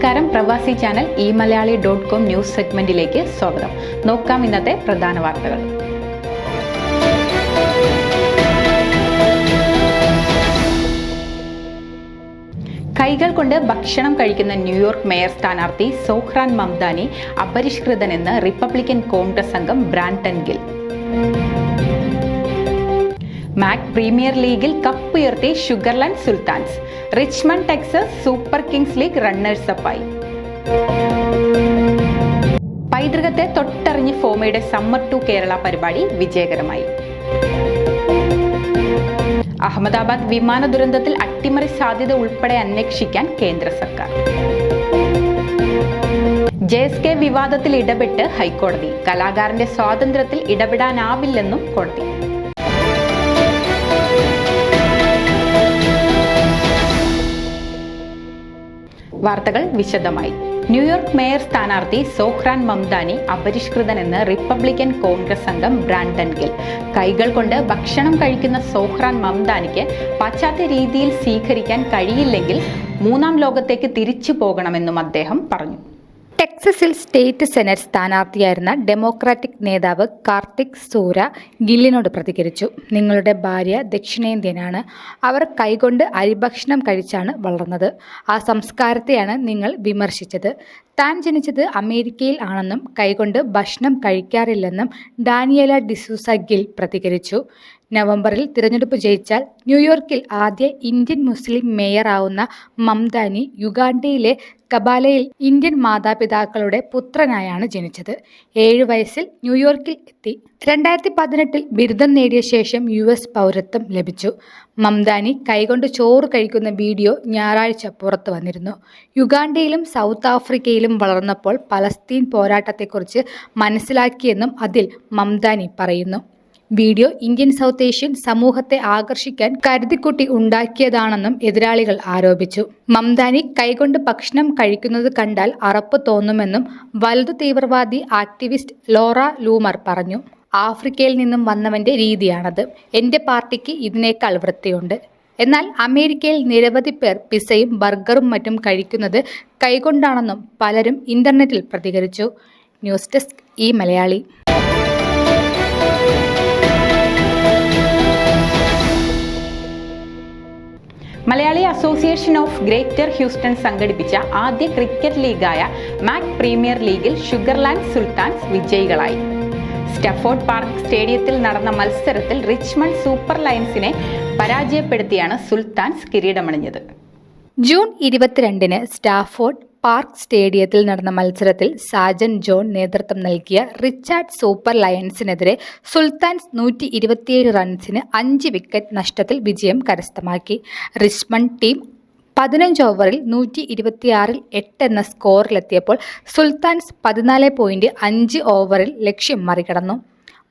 നമസ്കാരം, പ്രവാസി channel eMalayali.com news സെഗ്മെന്റിലേക്ക് സ്വാഗതം. നോക്കാം ഇന്നത്തെ പ്രധാന വാർത്തകൾ. കൈകൾ കൊണ്ട് ഭക്ഷണം കഴിക്കുന്ന ന്യൂയോർക്ക് മേയർ സ്ഥാനാർത്ഥി സോഹ്റാൻ മംദാനി അപരിഷ്കൃതനെന്ന് റിപ്പബ്ലിക്കൻ കോൺഗ്രസ് അംഗം ബ്രാൻഡൻ ഗിൽ. മാക് പ്രീമിയർ ലീഗിൽ കപ്പുയർത്തി Sugar Land Sultans. Richmond Texas super kings league runners അപ്പായി. പൈതൃകത്തെ തൊട്ടറിഞ്ഞ് ഫോമയുടെ സമ്മർ ടു കേരള പരിപാടി വിജയകരമായി. അഹമ്മദാബാദ് വിമാന ദുരന്തത്തിൽ അട്ടിമറി സാധ്യത ഉൾപ്പെടെ അന്വേഷിക്കാൻ കേന്ദ്ര സർക്കാർ. JSK വിവാദത്തിൽ ഇടപെട്ട് ഹൈക്കോടതി. കലാകാരന്റെ സ്വാതന്ത്ര്യത്തിൽ ഇടപെടാനാവില്ലെന്നും കോടതി. വാർത്തകൾ വിശദമായി. ന്യൂയോർക്ക് മേയർ സ്ഥാനാർത്ഥി സോഹ്റാൻ മംദാനി അപരിഷ്കൃതനെന്ന് റിപ്പബ്ലിക്കൻ കോൺഗ്രസ് അംഗം ബ്രാൻഡൻ ഗിൽ. കൈകൾ കൊണ്ട് ഭക്ഷണം കഴിക്കുന്ന സോഹ്റാൻ മംദാനിക്ക് പാശ്ചാത്യ രീതിയിൽ സ്വീകരിക്കാൻ കഴിയില്ലെങ്കിൽ മൂന്നാം ലോകത്തേക്ക് തിരിച്ചു പോകണമെന്നും അദ്ദേഹം പറഞ്ഞു. ടെക്സസിൽ സ്റ്റേറ്റ് സെനറ്റ് സ്ഥാനാർത്ഥിയായിരുന്ന ഡെമോക്രാറ്റിക് നേതാവ് കാർത്തിക് സൂര ഗില്ലിനോട് പ്രതികരിച്ചു. നിങ്ങളുടെ ഭാര്യ ദക്ഷിണേന്ത്യനാണ്. അവർ കൈകൊണ്ട് അരിഭക്ഷണം കഴിച്ചാണ് വളർന്നത്. ആ സംസ്കാരത്തെയാണ് നിങ്ങൾ വിമർശിച്ചത്. താൻ ജനിച്ചത് അമേരിക്കയിൽ ആണെന്നും കൈകൊണ്ട് ഭക്ഷണം കഴിക്കാറില്ലെന്നും ഡാനിയേല ഡിസൂസ ഗിൽ പ്രതികരിച്ചു. നവംബറിൽ തിരഞ്ഞെടുപ്പ് ജയിച്ചാൽ ന്യൂയോർക്കിൽ ആദ്യ ഇന്ത്യൻ മുസ്ലിം മേയറാവുന്ന മംദാനി യുഗാണ്ടയിലെ കബാലയിൽ ഇന്ത്യൻ മാതാപിതാക്കളുടെ പുത്രനായാണ് ജനിച്ചത്. 7 വയസ്സിൽ ന്യൂയോർക്കിൽ എത്തി. 2018 ബിരുദം നേടിയ ശേഷം US പൗരത്വം ലഭിച്ചു. മംദാനി കൈകൊണ്ട് ചോറ് കഴിക്കുന്ന വീഡിയോ ഞായറാഴ്ച പുറത്തു വന്നിരുന്നു. യുഗാണ്ടയിലും സൗത്ത് ആഫ്രിക്കയിലും വളർന്നപ്പോൾ പലസ്തീൻ പോരാട്ടത്തെക്കുറിച്ച് മനസ്സിലാക്കിയെന്നും അതിൽ മംദാനി പറയുന്നു. വീഡിയോ ഇന്ത്യൻ സൗത്ത് ഏഷ്യൻ സമൂഹത്തെ ആകർഷിക്കാൻ കരുതിക്കുട്ടി ഉണ്ടാക്കിയതാണെന്നും എതിരാളികൾ ആരോപിച്ചു. മംദാനി കൈകൊണ്ട് ഭക്ഷണം കഴിക്കുന്നത് കണ്ടാൽ അറപ്പ് തോന്നുമെന്നും വലതു തീവ്രവാദി ആക്ടിവിസ്റ്റ് ലോറ ലൂമർ പറഞ്ഞു. ആഫ്രിക്കയിൽ നിന്നും വന്നവന്റെ രീതിയാണത്. എൻ്റെ പാർട്ടിക്ക് ഇതിനേക്കാൾ വൃത്തിയുണ്ട്. എന്നാൽ അമേരിക്കയിൽ നിരവധി പേർ പിസയും ബർഗറും മറ്റും കഴിക്കുന്നത് കൈകൊണ്ടാണെന്നും പലരും ഇന്റർനെറ്റിൽ പ്രതികരിച്ചു. News desk eMalayali. Malayali association of greater Houston സംഘടിപ്പിച്ച ആദ്യ ക്രിക്കറ്റ് ലീഗായ മാക് പ്രീമിയർ ലീഗിൽ ഷുഗർലാൻഡ് സുൽത്താൻസ് വിജയികളായി. സ്റ്റഫോർഡ് പാർക്ക് സ്റ്റേഡിയത്തിൽ നടന്ന മത്സരത്തിൽ റിച്ച്മണ്ട് സൂപ്പർ ലയൺസിനെ പരാജയപ്പെടുത്തിയാണ് സുൽത്താൻസ് കിരീടമണിഞ്ഞത്. ജൂൺ 22 സ്റ്റാഫോർഡ് പാർക്ക് സ്റ്റേഡിയത്തിൽ നടന്ന മത്സരത്തിൽ സാജൻ ജോൺ നേതൃത്വം നൽകിയ റിച്ചാർഡ് സൂപ്പർ ലയൺസിനെതിരെ സുൽത്താൻസ് 127 റൺസിന് 5 വിക്കറ്റ് നഷ്ടത്തിൽ വിജയം കരസ്ഥമാക്കി. റിച്ച്മണ്ട് ടീം 15 ഓവറിൽ 126-ൽ 8 എന്ന സ്കോറിലെത്തിയപ്പോൾ സുൽത്താൻസ് 14.5 ഓവറിൽ ലക്ഷ്യം മറികടന്നു.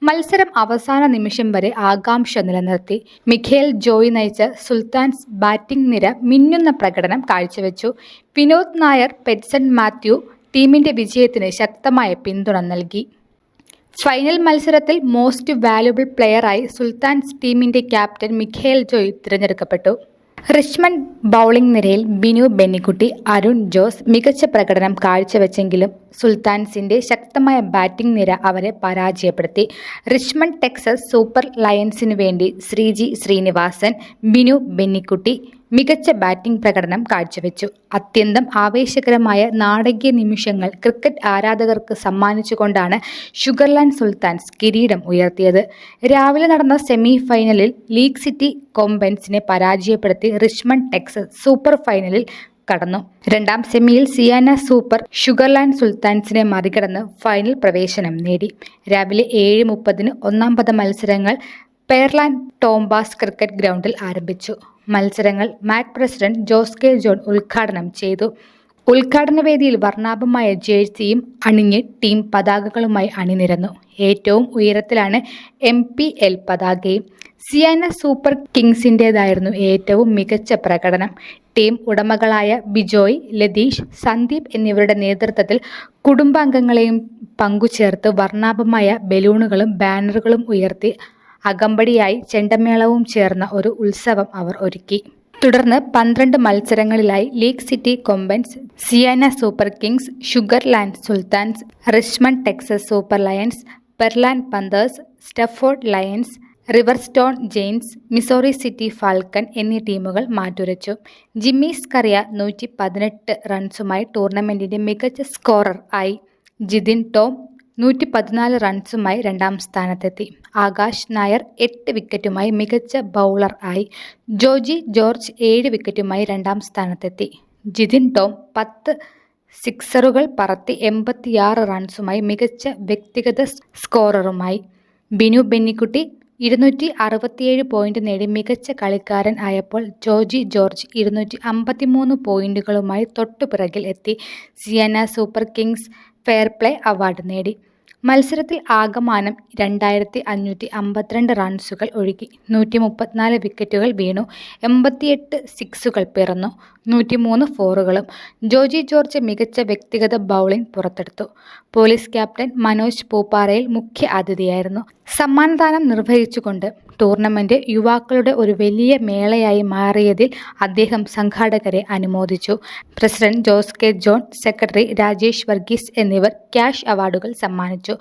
മത്സരം അവസാന നിമിഷം വരെ ആകാംക്ഷ നിലനിർത്തി. മിഖേൽ ജോയ് നയിച്ച സുൽത്താൻസ് ബാറ്റിംഗ് നിര മിന്നുന്ന പ്രകടനം കാഴ്ചവെച്ചു. വിനോദ് നായർ, പെറ്റ്സൺ മാത്യു ടീമിന്റെ വിജയത്തിന് ശക്തമായ പിന്തുണ നൽകി. ഫൈനൽ മത്സരത്തിൽ മോസ്റ്റ് വാല്യുബിൾ പ്ലെയറായി സുൽത്താൻസ് ടീമിന്റെ ക്യാപ്റ്റൻ മിഖേൽ ജോയ് തിരഞ്ഞെടുക്കപ്പെട്ടു. റിച്ച്മണ്ട് ബൗളിംഗ് നിരയിൽ ബിനു ബെന്നിക്കുട്ടി, അരുൺ ജോസ് മികച്ച പ്രകടനം കാഴ്ചവെച്ചെങ്കിലും സുൽത്താൻസിന്റെ ശക്തമായ ബാറ്റിംഗ് നിര അവരെ പരാജയപ്പെടുത്തി. റിച്ച്മണ്ട് ടെക്സസ് സൂപ്പർ ലയൺസിനു വേണ്ടി ശ്രീജി ശ്രീനിവാസൻ, ബിനു ബെന്നിക്കുട്ടി മികച്ച ബാറ്റിംഗ് പ്രകടനം കാഴ്ചവെച്ചു. അത്യന്തം ആവേശകരമായ നാടകീയ നിമിഷങ്ങൾ ക്രിക്കറ്റ് ആരാധകർക്ക് സമ്മാനിച്ചുകൊണ്ടാണ് ഷുഗർലാൻഡ് സുൽത്താൻസ് കിരീടം ഉയർത്തിയത്. രാവിലെ നടന്ന സെമി ഫൈനലിൽ ലീഗ് സിറ്റി കോമ്പൻസിനെ പരാജയപ്പെടുത്തി റിച്ച്മണ്ട് ടെക്സസ് സൂപ്പർ ഫൈനലിൽ കടന്നു. രണ്ടാം സെമിയിൽ സിയാന സൂപ്പർ ഷുഗർലാൻഡ് സുൽത്താൻസിനെ മറികടന്ന് ഫൈനൽ പ്രവേശനം നേടി. രാവിലെ 7:30 ഒന്നാം പദ മത്സരങ്ങൾ പെയർലാൻഡ് ടോംബാസ് ക്രിക്കറ്റ് ഗ്രൗണ്ടിൽ ആരംഭിച്ചു. മത്സരങ്ങൾ Mac president Jose K John ഉദ്ഘാടനം ചെയ്തു. ഉദ്ഘാടന വേദിയിൽ വർണ്ണാഭമായ ജേഴ്സിയും അണിഞ്ഞ് ടീം പതാകകളുമായി അണിനിരന്നു. ഏറ്റവും ഉയരത്തിലാണ് MPL പതാകയും. സിയാന സൂപ്പർ കിങ്സിൻ്റേതായിരുന്നു ഏറ്റവും മികച്ച പ്രകടനം. ടീം ഉടമകളായ ബിജോയ്, ലതീഷ്, സന്ദീപ് എന്നിവരുടെ നേതൃത്വത്തിൽ കുടുംബാംഗങ്ങളെയും പങ്കുചേർത്ത് വർണ്ണാഭമായ ബലൂണുകളും ബാനറുകളും ഉയർത്തി അകമ്പടിയായി ചെണ്ടമേളവും ചേർന്ന ഒരു ഉത്സവം അവർ ഒരുക്കി. തുടർന്ന് 12 മത്സരങ്ങളിലായി league city Kombans, Sienna Super Kings, Sugar Land Sultans, Richmond Texas Super Lions, Pearland Panthers, Stafford Lions, Riverstone Giants, Missouri City Falcon എന്നീ ടീമുകൾ മാറ്റുരച്ചു. ജിമ്മി സ്കറിയ 118 റൺസുമായി ടൂർണമെന്റിന്റെ മികച്ച സ്കോറർ ആയി. ജിതിൻ ടോം 114 റൺസുമായി രണ്ടാം സ്ഥാനത്തെത്തി. ആകാശ് നായർ 8 വിക്കറ്റുമായി മികച്ച ബൗളർ ആയി. ജോജി ജോർജ് 7 വിക്കറ്റുമായി രണ്ടാം സ്ഥാനത്തെത്തി. ജിതിൻ ടോം 10 സിക്സറുകൾ പറത്തി 86 റൺസുമായി മികച്ച വ്യക്തിഗത സ്കോററുമായി. ബിനു ബെന്നിക്കുട്ടി 267 പോയിന്റ് നേടി മികച്ച കളിക്കാരൻ ആയപ്പോൾ ജോജി ജോർജ് 253 പോയിന്റുകളുമായി തൊട്ടുപിറകിൽ എത്തി. Siyana Super Kings fair play award നേടി. മത്സരത്തിൽ ആകമാനം 2552 റൺസുകൾ ഒഴുകി. 134 വിക്കറ്റുകൾ വീണു. 88 സിക്സുകൾ പിറന്നു. 103 ഫോറുകളും. ജോജി ജോർജ് മികച്ച വ്യക്തിഗത ബൗളിംഗ് പുറത്തെടുത്തു. പോലീസ് ക്യാപ്റ്റൻ മനോജ് പൂപ്പാറയിൽ മുഖ്യ അതിഥിയായിരുന്നു. സമ്മാനദാനം നിർവഹിച്ചുകൊണ്ട് ടൂർണമെന്റ് യുവാക്കളുടെ ഒരു വലിയ മേളയായി മാറിയതിൽ അദ്ദേഹം സംഘാടകരെ അനുമോദിച്ചു. President Jose K John, secretary Rajesh Varghese എന്നിവർ ക്യാഷ് അവാർഡുകൾ സമ്മാനിച്ചു.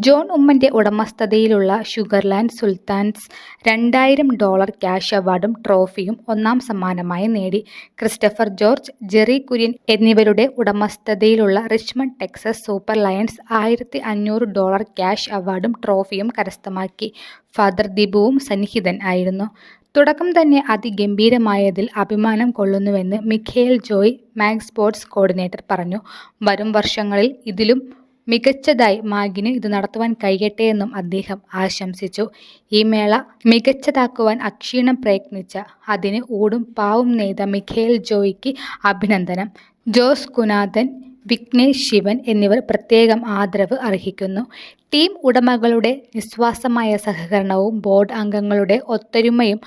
ജോൺ ഉമ്മന്റെ ഉടമസ്ഥതയിലുള്ള ഷുഗർലാൻഡ് സുൽത്താൻസ് $2000 ക്യാഷ് അവാർഡും ട്രോഫിയും ഒന്നാം സമ്മാനമായി നേടി. ക്രിസ്റ്റഫർ ജോർജ്, ജെറി കുര്യൻ എന്നിവരുടെ ഉടമസ്ഥതയിലുള്ള Richmond Texas Super lions $1500 cash അവാർഡും ട്രോഫിയും കരസ്ഥമാക്കി. ഫാദർ ദിബുവും സന്നിഹിതൻ ആയിരുന്നു. തുടക്കം തന്നെ അതിഗംഭീരമായതിൽ അഭിമാനം കൊള്ളുന്നുവെന്ന് മിഖേൽ ജോയ്, മാഗ് സ്പോർട്സ് കോർഡിനേറ്റർ പറഞ്ഞു. വരും വർഷങ്ങളിൽ ഇതിലും മികച്ചതായി മാഗിന് ഇത് നടത്തുവാൻ കഴിയട്ടെ എന്നും അദ്ദേഹം ആശംസിച്ചു. ഈ മേള മികച്ചതാക്കുവാൻ അക്ഷീണം പ്രയത്നിച്ച, അതിന് ഊടും പാവും നെയ്ത മിഖേൽ ജോയ്ക്ക് അഭിനന്ദനം. ജോസ് കുനാഥൻ, വിഘ്നേഷ് ശിവൻ എന്നിവർ പ്രത്യേകം ആദരവ് അർഹിക്കുന്നു. ടീം ഉടമകളുടെ നിസ്വാർത്ഥമായ സഹകരണവും ബോർഡ് അംഗങ്ങളുടെ ഒത്തൊരുമയും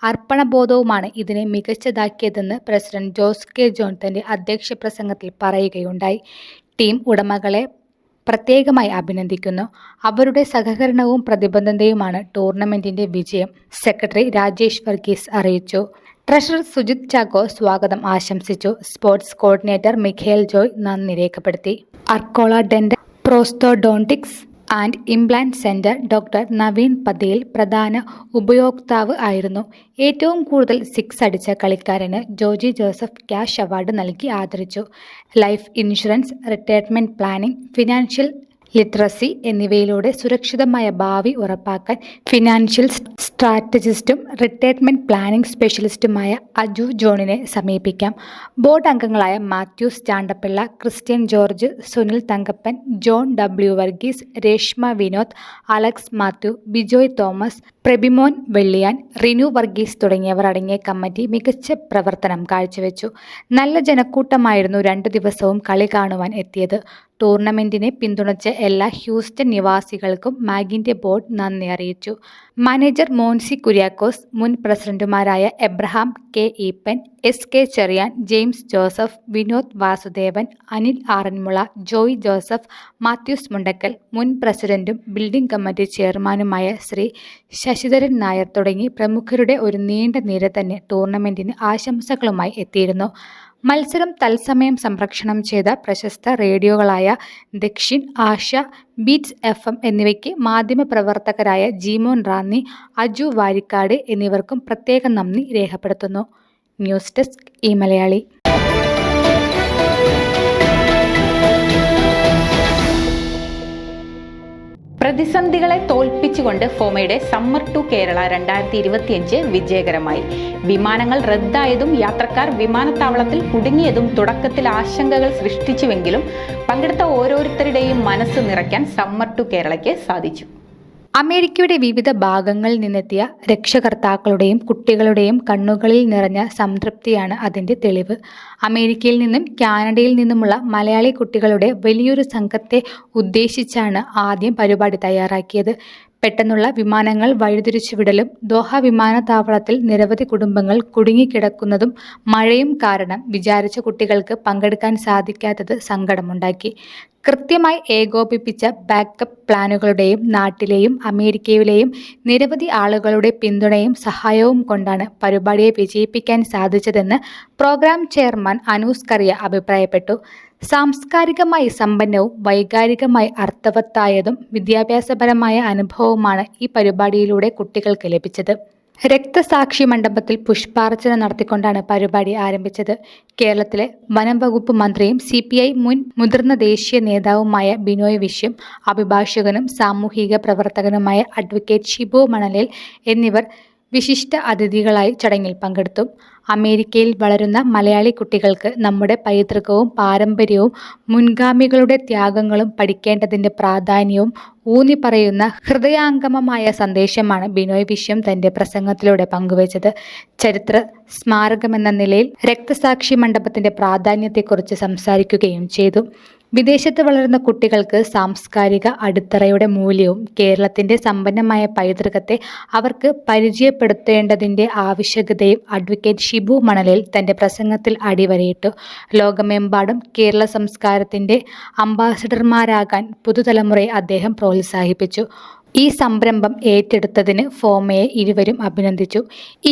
അർപ്പണബോധവുമാണ് ഇതിനെ മികച്ചതാക്കിയതെന്ന് പ്രസിഡന്റ് ജോസ് കെ ജോൺ തന്റെ അധ്യക്ഷ പ്രസംഗത്തിൽ പറയുകയുണ്ടായി. ടീം ഉടമകളെ പ്രത്യേകമായി അഭിനന്ദിക്കുന്നു. അവരുടെ സഹകരണവും പ്രതിബദ്ധതയുമാണ് ടൂർണമെന്റിന്റെ വിജയം, സെക്രട്ടറി രാജേഷ് വർഗീസ് അറിയിച്ചു. ട്രഷറർ സുജിത് ചാക്കോ സ്വാഗതം ആശംസിച്ചു. സ്പോർട്സ് കോർഡിനേറ്റർ മിഖേൽ ജോയ് നന്ദി രേഖപ്പെടുത്തി. Arcola dental prosthodontics and implant center doctor Naveen Patel പ്രധാന ഉപയോക്താവ് ആയിരുന്നു. ഏറ്റവും കൂടുതൽ സിക്സ് അടിച്ച കളിക്കാരന് ജോജി ജോസഫ് ക്യാഷ് അവാർഡ് നൽകി ആദരിച്ചു. Life insurance, retirement planning, financial literacy എന്നിവയിലൂടെ സുരക്ഷിതമായ ഭാവി ഉറപ്പാക്കാൻ ഫിനാൻഷ്യൽ സ്ട്രാറ്റജിസ്റ്റും റിട്ടയർമെന്റ് പ്ലാനിംഗ് സ്പെഷ്യലിസ്റ്റുമായ അജു ജോണിനെ സമീപിക്കാം. ബോർഡ് അംഗങ്ങളായ മാത്യൂസ് ചാണ്ടപ്പിള്ള, ക്രിസ്ത്യൻ ജോർജ്, സുനിൽ തങ്കപ്പൻ, ജോൺ W വർഗീസ്, രേഷ്മ വിനോദ്, അലക്സ് മാത്യു, ബിജോയ് തോമസ്, പ്രബിമോൻ വെള്ളിയാൻ, റിനു വർഗീസ് തുടങ്ങിയവർ അടങ്ങിയ കമ്മിറ്റി മികച്ച പ്രവർത്തനം കാഴ്ചവെച്ചു. നല്ല ജനക്കൂട്ടമായിരുന്നു 2 ദിവസവും കളി കാണുവാൻ എത്തിയത്. ടൂർണമെന്റിനെ പിന്തുണച്ച എല്ലാ ഹ്യൂസ്റ്റൺ നിവാസികൾക്കും മാഗിന്റെ ബോർഡ് നന്ദി അറിയിച്ചു. മാനേജർ മോൻസി കുര്യാക്കോസ്, മുൻ പ്രസിഡന്റുമാരായ എബ്രഹാം കെ ഈപ്പൻ, SK ചെറിയാൻ, ജെയിംസ് ജോസഫ്, വിനോദ് വാസുദേവൻ, അനിൽ ആറന്മുള, ജോയ് ജോസഫ്, മാത്യൂസ് മുണ്ടക്കൽ, മുൻ പ്രസിഡന്റും ബിൽഡിംഗ് കമ്മിറ്റി ചെയർമാനുമായ ശ്രീ ശശിധരൻ നായർ തുടങ്ങി പ്രമുഖരുടെ ഒരു നീണ്ട നിര തന്നെ ടൂർണമെന്റിന് ആശംസകളുമായി എത്തിയിരുന്നു. മത്സരം തത്സമയം സംപ്രേഷണം ചെയ്ത പ്രശസ്ത റേഡിയോകളായ ദക്ഷിൺ, ആശ, ബീറ്റ്സ് FM എന്നിവയ്ക്ക് മാധ്യമപ്രവർത്തകരായ ജീമോൻ റാന്നി, അജു വാരിക്കാട് എന്നിവർക്കും പ്രത്യേക നന്ദി രേഖപ്പെടുത്തുന്നു. News desk eMalayalee. പ്രതിസന്ധികളെ തോൽപ്പിച്ചുകൊണ്ട് ഫോമയുടെ സമ്മർ ടു കേരള 2025 വിജയകരമായി. വിമാനങ്ങൾ റദ്ദായതും യാത്രക്കാർ വിമാനത്താവളത്തിൽ കുടുങ്ങിയതും തുടക്കത്തിൽ ആശങ്കകൾ സൃഷ്ടിച്ചുവെങ്കിലും പങ്കെടുത്ത ഓരോരുത്തരുടെയും മനസ്സ് നിറയ്ക്കാൻ സമ്മർ ടു കേരളയ്ക്ക് സാധിച്ചു. അമേരിക്കയുടെ വിവിധ ഭാഗങ്ങളിൽ നിന്നെത്തിയ രക്ഷകർത്താക്കളുടെയും കുട്ടികളുടെയും കണ്ണുകളിൽ നിറഞ്ഞ സംതൃപ്തിയാണ് അതിൻ്റെ തെളിവ്. അമേരിക്കയിൽ നിന്നും കാനഡയിൽ നിന്നുമുള്ള മലയാളി കുട്ടികളുടെ വലിയൊരു സംഘത്തെ ഉദ്ദേശിച്ചാണ് ആദ്യം പരിപാടി തയ്യാറാക്കിയത്. പെട്ടെന്നുള്ള വിമാനങ്ങൾ വഴിതിരിച്ചുവിടലും ദോഹ വിമാനത്താവളത്തിൽ നിരവധി കുടുംബങ്ങൾ കുടുങ്ങിക്കിടക്കുന്നതും മഴയും കാരണം വിചാരിച്ച കുട്ടികൾക്ക് പങ്കെടുക്കാൻ സാധിക്കാത്തത് സങ്കടമുണ്ടാക്കി. കൃത്യമായി ഏകോപിപ്പിച്ച ബാക്കപ്പ് പ്ലാനുകളുടെയും നാട്ടിലെയും അമേരിക്കയിലെയും നിരവധി ആളുകളുടെ പിന്തുണയും സഹായവും കൊണ്ടാണ് പരിപാടിയെ വിജയിപ്പിക്കാൻ സാധിച്ചതെന്ന് പ്രോഗ്രാം ചെയർമാൻ അനൂസ് കറിയ അഭിപ്രായപ്പെട്ടു. സാംസ്കാരികമായി സമ്പന്നവും വൈകാരികമായി അർത്ഥവത്തായതും വിദ്യാഭ്യാസപരമായ അനുഭവവുമാണ് ഈ പരിപാടിയിലൂടെ കുട്ടികൾക്ക് ലഭിച്ചത്. രക്തസാക്ഷി മണ്ഡപത്തിൽ പുഷ്പാർച്ചന നടത്തിക്കൊണ്ടാണ് പരിപാടി ആരംഭിച്ചത്. കേരളത്തിലെ വനം വകുപ്പ് മന്ത്രിയും CPI മുൻ മുതിർന്ന ദേശീയ നേതാവുമായ ബിനോയ് വിശ്വം, അഭിഭാഷകനും സാമൂഹിക പ്രവർത്തകനുമായ അഡ്വക്കേറ്റ് ഷിബു മണലിൽ എന്നിവർ വിശിഷ്ട അതിഥികളായി ചടങ്ങിൽ പങ്കെടുത്തു. അമേരിക്കയിൽ വളരുന്ന മലയാളി കുട്ടികൾക്ക് നമ്മുടെ പൈതൃകവും പാരമ്പര്യവും മുൻഗാമികളുടെ ത്യാഗങ്ങളും പഠിക്കേണ്ടതിൻ്റെ പ്രാധാന്യവും ഊന്നിപ്പറയുന്ന ഹൃദയാംഗമമായ സന്ദേശമാണ് ബിനോയ് വിശ്വം തൻ്റെ പ്രസംഗത്തിലൂടെ പങ്കുവച്ചത്. ചരിത്ര സ്മാരകമെന്ന നിലയിൽ രക്തസാക്ഷി മണ്ഡപത്തിൻ്റെ പ്രാധാന്യത്തെക്കുറിച്ച് സംസാരിക്കുകയും ചെയ്തു. വിദേശത്ത് വളരുന്ന കുട്ടികൾക്ക് സാംസ്കാരിക അടിത്തറയുടെ മൂല്യവും കേരളത്തിൻ്റെ സമ്പന്നമായ പൈതൃകത്തെ അവർക്ക് പരിചയപ്പെടുത്തേണ്ടതിൻ്റെ ആവശ്യകതയും അഡ്വക്കേറ്റ് ഷിബു മണലിൽ തൻ്റെ പ്രസംഗത്തിൽ അടിവരയിട്ടു. ലോകമെമ്പാടും കേരള സംസ്കാരത്തിൻ്റെ അംബാസഡർമാരാകാൻ പുതുതലമുറയെ അദ്ദേഹം പ്രോത്സാഹിപ്പിച്ചു. ഈ സംരംഭം ഏറ്റെടുത്തതിന് ഫോമയെ ഇരുവരും അഭിനന്ദിച്ചു.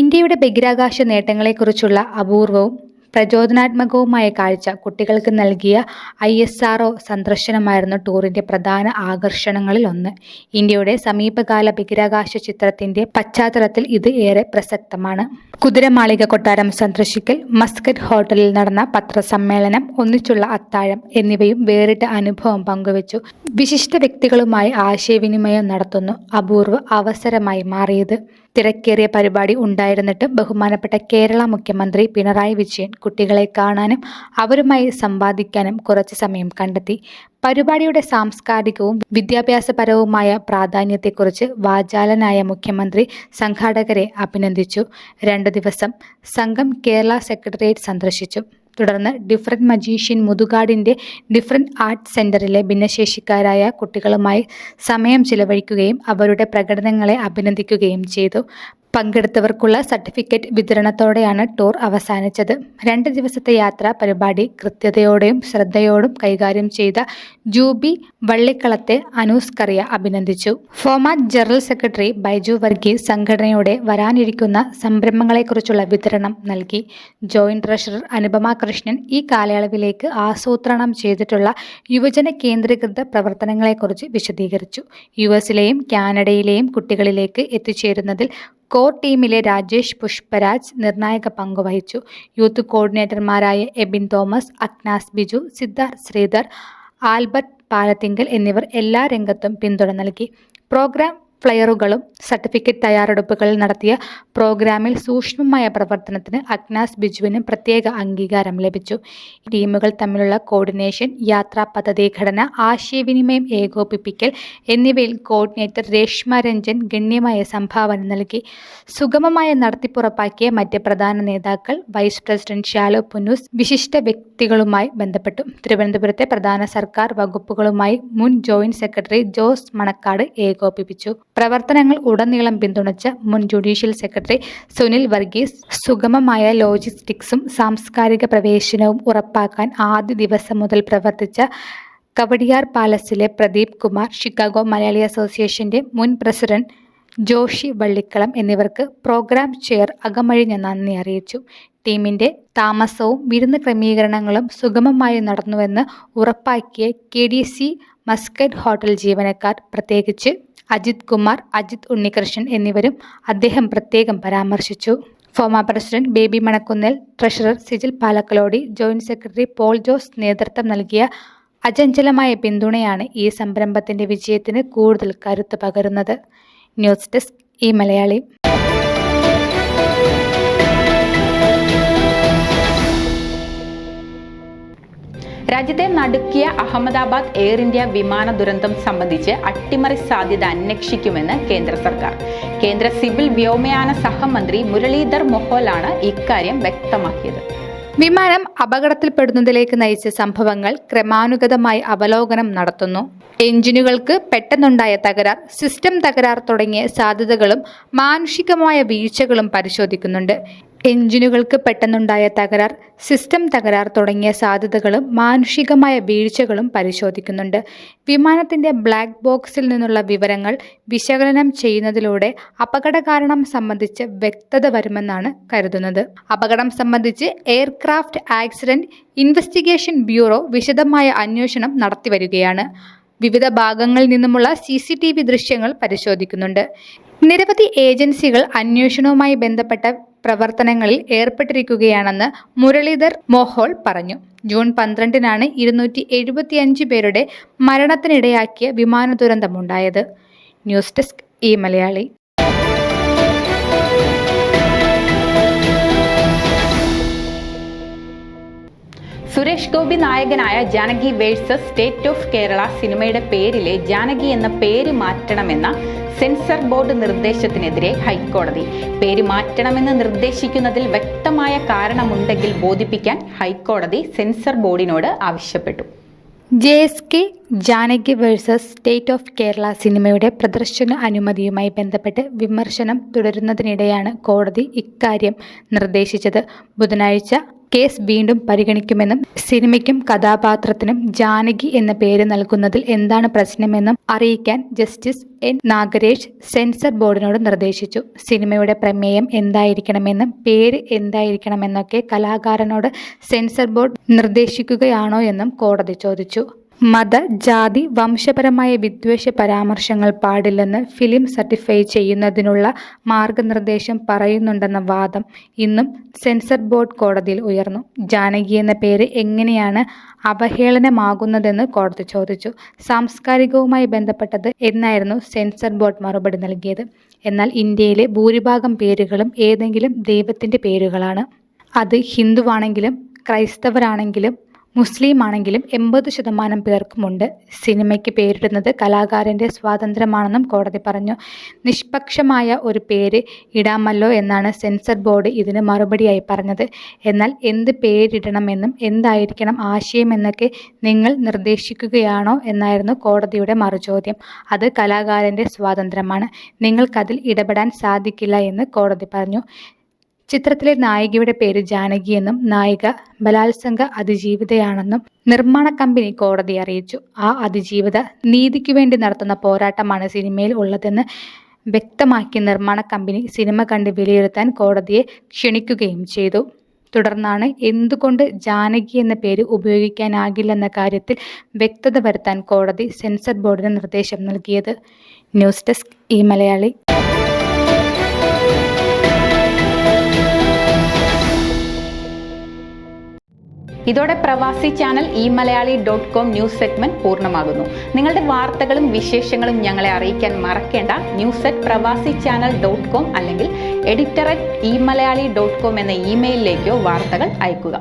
ഇന്ത്യയുടെ ബഹിരാകാശ നേട്ടങ്ങളെക്കുറിച്ചുള്ള അപൂർവവും പ്രചോദനാത്മകവുമായ കാഴ്ച കുട്ടികൾക്ക് നൽകിയ ISRO സന്ദർശനമായിരുന്നു ടൂറിൻ്റെ പ്രധാന ആകർഷണങ്ങളിൽ ഒന്ന്. ഇന്ത്യയുടെ സമീപകാല ബഹിരാകാശ ചിത്രത്തിൻ്റെ പശ്ചാത്തലത്തിൽ ഇത് ഏറെ പ്രസക്തമാണ്. കുതിരമാളിക കൊട്ടാരം സന്ദർശിക്കൽ, മസ്കറ്റ് ഹോട്ടലിൽ നടന്ന പത്രസമ്മേളനം, ഒന്നിച്ചുള്ള അത്താഴം എന്നിവയും വേറിട്ട അനുഭവം പങ്കുവച്ചു. വിശിഷ്ട വ്യക്തികളുമായി ആശയവിനിമയം നടത്തുന്നു അപൂർവ അവസരമായി മാറിയത്. തിരക്കേറിയ പരിപാടി ഉണ്ടായിരുന്നിട്ടും ബഹുമാനപ്പെട്ട കേരള മുഖ്യമന്ത്രി പിണറായി വിജയൻ കുട്ടികളെ കാണാനും അവരുമായി സംവാദിക്കാനും കുറച്ച് സമയം കണ്ടെത്തി. പരിപാടിയുടെ സാംസ്കാരികവും വിദ്യാഭ്യാസപരവുമായ പ്രാധാന്യത്തെക്കുറിച്ച് വാചാലനായ മുഖ്യമന്ത്രി സംഘാടകരെ അഭിനന്ദിച്ചു. 2 ദിവസം സംഘം കേരള സെക്രട്ടേറിയറ്റ് സന്ദർശിച്ചു. തുടർന്ന് ഡിഫറൻറ്റ് മജീഷ്യൻ മുതുകാടിൻ്റെ ഡിഫറൻറ്റ് ആർട്ട് സെൻ്ററിലെ ഭിന്നശേഷിക്കാരായ കുട്ടികളുമായി സമയം ചിലവഴിക്കുകയും അവരുടെ പ്രകടനങ്ങളെ അഭിനന്ദിക്കുകയും ചെയ്തു. പങ്കെടുത്തവർക്കുള്ള സർട്ടിഫിക്കറ്റ് വിതരണത്തോടെയാണ് ടൂർ അവസാനിച്ചത്. 2 ദിവസത്തെ യാത്രാ പരിപാടി കൃത്യതയോടെയും ശ്രദ്ധയോടും കൈകാര്യം ചെയ്ത ജൂബി വള്ളിക്കളത്തെ അനൂസ് കറിയ അഭിനന്ദിച്ചു. Format general secretary Baiju Varghese സംഘടനയുടെ വരാനിരിക്കുന്ന സംരംഭങ്ങളെക്കുറിച്ചുള്ള വിതരണം നൽകി. ജോയിന്റ് ട്രഷറർ അനുപമ കൃഷ്ണൻ ഈ കാലയളവിലേക്ക് ആസൂത്രണം ചെയ്തിട്ടുള്ള യുവജന കേന്ദ്രീകൃത പ്രവർത്തനങ്ങളെക്കുറിച്ച് വിശദീകരിച്ചു. US-ലെയും കാനഡയിലെയും കുട്ടികളിലേക്ക് എത്തിച്ചേരുന്നതിൽ കോർ ടീമിലെ രാജേഷ് പുഷ്പരാജ് നിർണായക പങ്കുവഹിച്ചു. യൂത്ത് കോർഡിനേറ്റർമാരായ എബിൻ തോമസ്, അഗ്നാസ് ബിജു, സിദ്ധാർത്ഥ് ശ്രീധർ, ആൽബർട്ട് പാലത്തിങ്കൽ എന്നിവർ എല്ലാ രംഗത്തും പിന്തുണ നൽകി. പ്രോഗ്രാം ഫ്ലയറുകളും സർട്ടിഫിക്കറ്റ് തയ്യാറെടുപ്പുകളിൽ നടത്തിയ പ്രോഗ്രാമിൽ സൂക്ഷ്മമായ പ്രവർത്തനത്തിന് അഗ്നാസ് ബിജുവിന് പ്രത്യേക അംഗീകാരം ലഭിച്ചു. ടീമുകൾ തമ്മിലുള്ള കോർഡിനേഷൻ, യാത്രാ പദ്ധതിഘടന, ആശയവിനിമയം ഏകോപിപ്പിക്കൽ എന്നിവയിൽ കോർഡിനേറ്റർ രേഷ്മ രഞ്ജൻ ഗണ്യമായ സംഭാവന നൽകി. സുഗമമായ നടത്തിപ്പുറപ്പാക്കിയ മറ്റ് പ്രധാന നേതാക്കൾ വൈസ് പ്രസിഡന്റ് ഷാലോ പുന്നൂസ് വിശിഷ്ട വ്യക്തികളുമായി ബന്ധപ്പെട്ടു. തിരുവനന്തപുരത്തെ പ്രധാന സർക്കാർ വകുപ്പുകളുമായി മുൻ ജോയിന്റ് സെക്രട്ടറി ജോസ് മണക്കാട് ഏകോപിപ്പിച്ചു. പ്രവർത്തനങ്ങൾ ഉടനീളം പിന്തുണച്ച മുൻ ജുഡീഷ്യൽ സെക്രട്ടറി സുനിൽ വർഗീസ് സുഗമമായ ലോജിസ്റ്റിക്സും സാംസ്കാരിക പ്രവേശനവും ഉറപ്പാക്കാൻ ആദ്യ ദിവസം മുതൽ പ്രവർത്തിച്ച കവടിയാർ പാലസിലെ പ്രദീപ് കുമാർ, ഷിക്കാഗോ മലയാളി അസോസിയേഷന്റെ മുൻ പ്രസിഡന്റ് ജോഷി വള്ളിക്കളം എന്നിവർക്ക് പ്രോഗ്രാം ചെയർ അകമഴിഞ്ഞ നന്ദി അറിയിച്ചു. ടീമിന്റെ താമസവും വിരുന്ന് ക്രമീകരണങ്ങളും സുഗമമായി നടന്നുവെന്ന് ഉറപ്പാക്കിയ KDC മസ്കറ്റ് ഹോട്ടൽ ജീവനക്കാർ, പ്രത്യേകിച്ച് അജിത് കുമാർ, അജിത് ഉണ്ണികൃഷ്ണൻ എന്നിവരും അദ്ദേഹം പ്രത്യേകം പരാമർശിച്ചു. FOMAA president Baby Manakkunnel, treasurer Sijil Palakkalody, joint secretary Paul Jose നേതൃത്വം നൽകിയ അചഞ്ചലമായ പിന്തുണയാണ് ഈ സംരംഭത്തിന്റെ വിജയത്തിന് കൂടുതൽ കരുത്ത് പകരുന്നത്. ന്യൂസ് ഡെസ്ക് ഈ മലയാളി. രാജ്യത്തെ നടുക്കിയ അഹമ്മദാബാദ് എയർ ഇന്ത്യ വിമാന ദുരന്തം സംബന്ധിച്ച് അട്ടിമറി സാധ്യത അന്വേഷിക്കുമെന്ന് കേന്ദ്ര സർക്കാർ. കേന്ദ്ര സിവിൽ വ്യോമയാന സഹമന്ത്രി മുരളീധർ മൊഹോലാണ് ഇക്കാര്യം വ്യക്തമാക്കിയത്. വിമാനം അപകടത്തിൽപ്പെടുന്നതിലേക്ക് നയിച്ച സംഭവങ്ങൾ ക്രമാനുഗതമായി അവലോകനം നടത്തുന്നു. എഞ്ചിനുകൾക്ക് പെട്ടെന്നുണ്ടായ തകരാർ, സിസ്റ്റം തകരാർ തുടങ്ങിയ സാധ്യതകളും മാനുഷികമായ വീഴ്ചകളും പരിശോധിക്കുന്നുണ്ട്. എഞ്ചിനുകൾക്ക് പെട്ടെന്നുണ്ടായ തകരാർ, സിസ്റ്റം തകരാർ തുടങ്ങിയ സാധ്യതകളും മാനുഷികമായ വീഴ്ചകളും പരിശോധിക്കുന്നുണ്ട്. വിമാനത്തിന്റെ ബ്ലാക്ക് ബോക്സിൽ നിന്നുള്ള വിവരങ്ങൾ വിശകലനം ചെയ്യുന്നതിലൂടെ അപകട കാരണം സംബന്ധിച്ച് വ്യക്തത വരുമെന്നാണ് കരുതുന്നത്. അപകടം സംബന്ധിച്ച് എയർക്രാഫ്റ്റ് ആക്സിഡന്റ് ഇൻവെസ്റ്റിഗേഷൻ ബ്യൂറോ വിശദമായ അന്വേഷണം നടത്തിവരികയാണ്. വിവിധ ഭാഗങ്ങളിൽ നിന്നുമുള്ള CCTV ദൃശ്യങ്ങൾ പരിശോധിക്കുന്നുണ്ട്. നിരവധി ഏജൻസികൾ അന്വേഷണവുമായി ബന്ധപ്പെട്ട പ്രവർത്തനങ്ങളിൽ ഏർപ്പെട്ടിരിക്കുകയാണെന്ന് മുരളീധർ മോഹോൾ പറഞ്ഞു. ജൂൺ 12-നാണ് 275 പേരുടെ മരണത്തിനിടയാക്കിയ വിമാന ദുരന്തമുണ്ടായത്. News desk Malayalee. സുരേഷ് ഗോപി നായകനായ Janaki versus state of Kerala സിനിമയുടെ പേരിലെ ജാനകി എന്ന പേര് മാറ്റണമെന്ന സെൻസർ ബോർഡ് നിർദ്ദേശത്തിനെതിരെ ഹൈക്കോടതി. പേര് മാറ്റണമെന്ന് നിർദ്ദേശിക്കുന്നതിൽ വ്യക്തമായ കാരണമുണ്ടെങ്കിൽ ബോധിപ്പിക്കാൻ ഹൈക്കോടതി സെൻസർ ബോർഡിനോട് ആവശ്യപ്പെട്ടു. JSK Janaki versus state of Kerala സിനിമയുടെ പ്രദർശന അനുമതിയുമായി ബന്ധപ്പെട്ട് വിമർശനം തുടരുന്നതിനിടെയാണ് കോടതി ഇക്കാര്യം നിർദ്ദേശിച്ചത്. ബുധനാഴ്ച കേസ് വീണ്ടും പരിഗണിക്കുമെന്നും സിനിമയ്ക്കും കഥാപാത്രത്തിനും ജാനകി എന്ന പേര് നൽകുന്നതിൽ എന്താണ് പ്രശ്നമെന്നും അറിയിക്കാൻ ജസ്റ്റിസ് N നാഗരേഷ് സെൻസർ ബോർഡിനോട് നിർദ്ദേശിച്ചു. സിനിമയുടെ പ്രമേയം എന്തായിരിക്കണമെന്നും പേര് എന്തായിരിക്കണമെന്നൊക്കെ കലാകാരനോട് സെൻസർ ബോർഡ് നിർദ്ദേശിക്കുകയാണോ എന്നും കോടതി ചോദിച്ചു. മത, ജാതി, വംശപരമായ വിദ്വേഷ പരാമർശങ്ങൾ പാടില്ലെന്ന് ഫിലിം സർട്ടിഫൈ ചെയ്യുന്നതിനുള്ള മാർഗനിർദ്ദേശം പറയുന്നുണ്ടെന്ന വാദം ഇന്നും സെൻസർ ബോർഡ് കോടതിയിൽ ഉയർന്നു. ജാനകി എന്ന പേര് എങ്ങനെയാണ് അവഹേളനമാകുന്നതെന്ന് കോടതി ചോദിച്ചു. സാംസ്കാരികവുമായി ബന്ധപ്പെട്ടത് എന്നായിരുന്നു സെൻസർ ബോർഡ് മറുപടി നൽകിയത്. എന്നാൽ ഇന്ത്യയിലെ ഭൂരിഭാഗം പേരുകളും ഏതെങ്കിലും ദൈവത്തിൻ്റെ പേരുകളാണ്. അത് ഹിന്ദുവാണെങ്കിലും ക്രൈസ്തവരാണെങ്കിലും മുസ്ലിം ആണെങ്കിലും 80% പേർക്കുമുണ്ട്. സിനിമയ്ക്ക് പേരിടുന്നത് കലാകാരൻ്റെ സ്വാതന്ത്ര്യമാണെന്നും കോടതി പറഞ്ഞു. നിഷ്പക്ഷമായ ഒരു പേര് ഇടാമല്ലോ എന്നാണ് സെൻസർ ബോർഡ് ഇതിന് മറുപടിയായി പറഞ്ഞത്. എന്നാൽ എന്ത് പേരിടണമെന്നും എന്തായിരിക്കണം ആശയമെന്നൊക്കെ നിങ്ങൾ നിർദ്ദേശിക്കുകയാണോ എന്നായിരുന്നു കോടതിയുടെ മറുചോദ്യം. അത് കലാകാരൻ്റെ സ്വാതന്ത്ര്യമാണ്, നിങ്ങൾക്കതിൽ ഇടപെടാൻ സാധിക്കില്ല എന്ന് കോടതി പറഞ്ഞു. ചിത്രത്തിലെ നായികയുടെ പേര് ജാനകി എന്നും നായിക ബലാത്സംഗ അതിജീവിതയാണെന്നും നിർമ്മാണ കമ്പനി കോടതിയെ അറിയിച്ചു. ആ അതിജീവിത നീതിക്കു വേണ്ടി നടത്തുന്ന പോരാട്ടമാണ് സിനിമയിൽ ഉള്ളതെന്ന് വ്യക്തമാക്കി നിർമ്മാണ കമ്പനി സിനിമ കണ്ട് വിലയിരുത്താൻ കോടതിയെ ക്ഷണിക്കുകയും ചെയ്തു. തുടർന്നാണ് എന്തുകൊണ്ട് ജാനകി എന്ന പേര് ഉപയോഗിക്കാനാകില്ലെന്ന കാര്യത്തിൽ വ്യക്തത വരുത്താൻ കോടതി സെൻസർ ബോർഡിന് നിർദ്ദേശം നൽകിയത്. News desk Malayali. ഇതോടെ പ്രവാസി ചാനൽ melayaali.com ന്യൂസ് സെഗ്മെന്റ് പൂർണ്ണമാകുന്നു. നിങ്ങളുടെ വാർത്തകളും വിശേഷങ്ങളും ഞങ്ങളെ അറിയിക്കാൻ മറക്കേണ്ട. news@pravasichannel.com അല്ലെങ്കിൽ editor@emelayaali.com എന്ന ഇമെയിലിലേക്കോ വാർത്തകൾ അയക്കുക.